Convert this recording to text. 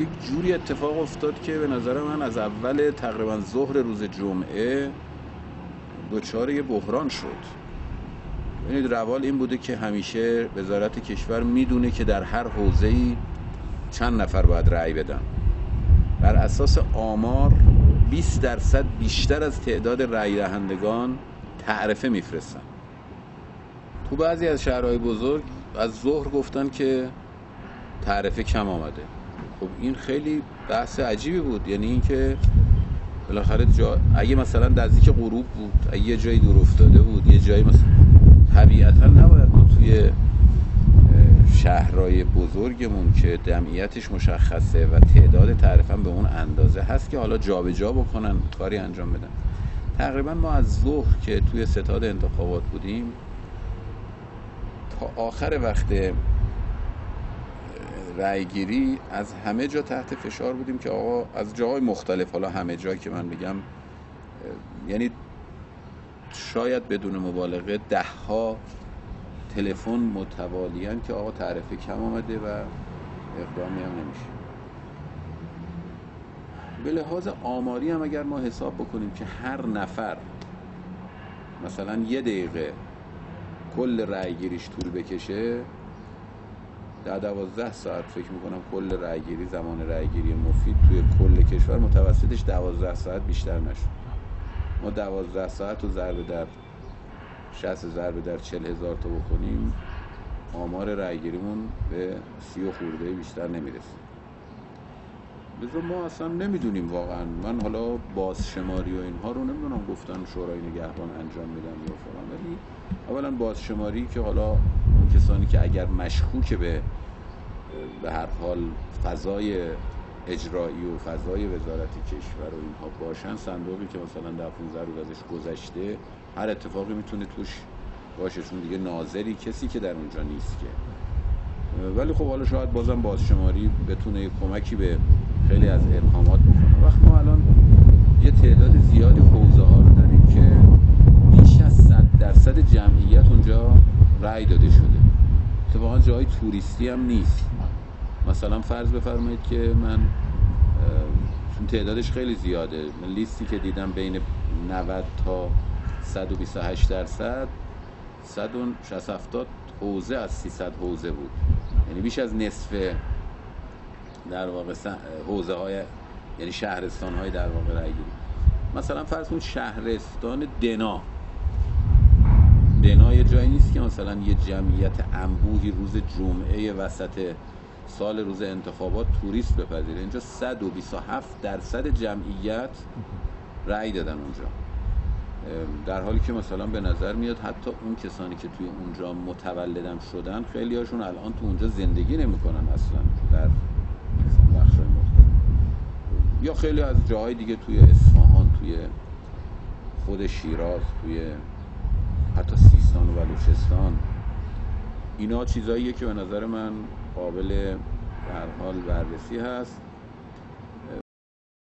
یک جوری اتفاق افتاد که به نظر من از اول تقریبا ظهر روز جمعه دچار یه بحران شد. ببینید روال این بوده که همیشه وزارت کشور میدونه که در هر حوزه‌ای چند نفر باید رأی بدن. بر اساس آمار 20% بیشتر از تعداد رأی دهندگان تعرفه میفرستن. تو بعضی از شهرهای بزرگ از ظهر گفتن که تعرفه کم آمده. خب این خیلی بحث عجیبی بود، یعنی اینکه بالاخره اگه مثلا نزدیک غروب بود، اگه یه جایی دور افتاده بود، یه جایی مثلا طبیعتا نباید ما توی شهرهای بزرگمون که جمعیتش مشخصه و تعداد تعرفه هم به اون اندازه هست که حالا جابجا بکنن کاری انجام بدن. تقریبا ما از ظهر که توی ستاد انتخابات بودیم تا آخر وقت رأیگیری از همه جا تحت فشار بودیم که آقا از جاهای مختلف، حالا همه جا که من بگم یعنی شاید بدون مبالغه 10 ها تلفن متوالیاً که آقا تعرفه کم آمده و اقدامی هم نمیشه. به لحاظ آماری هم اگر ما حساب بکنیم که هر نفر مثلا 1 دقیقه کل رأیگیریش طول بکشه، در 12 ساعت فکر میکنم کل رأیگیری، زمان رأیگیری مفید توی کل کشور متوسطش 12 ساعت بیشتر نشد. ما 12 ساعت رو ضرب در 60 ضرب در 40,000 تا بکنیم، آمار رأیگیریمون به 30 و خورده بیشتر نمیرسه. لذا ما اصلا نمیدونیم واقعا. من حالا بازشماری و اینها رو نمیدونم، گفتن شورای نگهبان انجام میدن یا فلان، ولی اولا بازشماری که حالا اون کسانی که اگر مشکوک به هر حال فضای اجرایی و فضای وزارت کشور و اینها باشن، صندوقی که مثلا در 15 روز ازش گذشته هر اتفاقی میتونه توش باشه، چون دیگه ناظری کسی که در اونجا نیست که. ولی خب حالا شاید بازم بازشماری بتونه کمکی به خیلی از ابهامات بکنه. وقت ما الان یه تعداد زیادی حوزه ها رو داریم که بیش از 100% جمعیت اونجا رأی داده شده. اتفاقا جای توریستی هم نیست. مثلا فرض بفرمایید که من چون تعدادش خیلی زیاده، من لیستی که دیدم بین 90 تا 128%، 160-70 حوزه از 300 حوزه بود، یعنی بیش از نصف در واقع حوزه های، یعنی شهرستان های در واقع رأی گیری. مثلا فرض کنید شهرستان دنا یه جایی نیست که مثلا یه جمعیت انبوهی روز جمعه وسط سال روز انتخابات توریست بپذیره. اینجا 127% جمعیت رأی دادن اونجا، در حالی که مثلا به نظر میاد حتی اون کسانی که توی اونجا متولدم شدن خیلی هاشون الان تو اونجا زندگی نمیکنن اصلا، در بخش‌های مختلف، یا خیلی از جاهای دیگه توی اصفهان، توی خود شیراز، توی حتی سیستان و بلوچستان. اینا چیزاییه که به نظر من قابل به هر حال بررسی هست.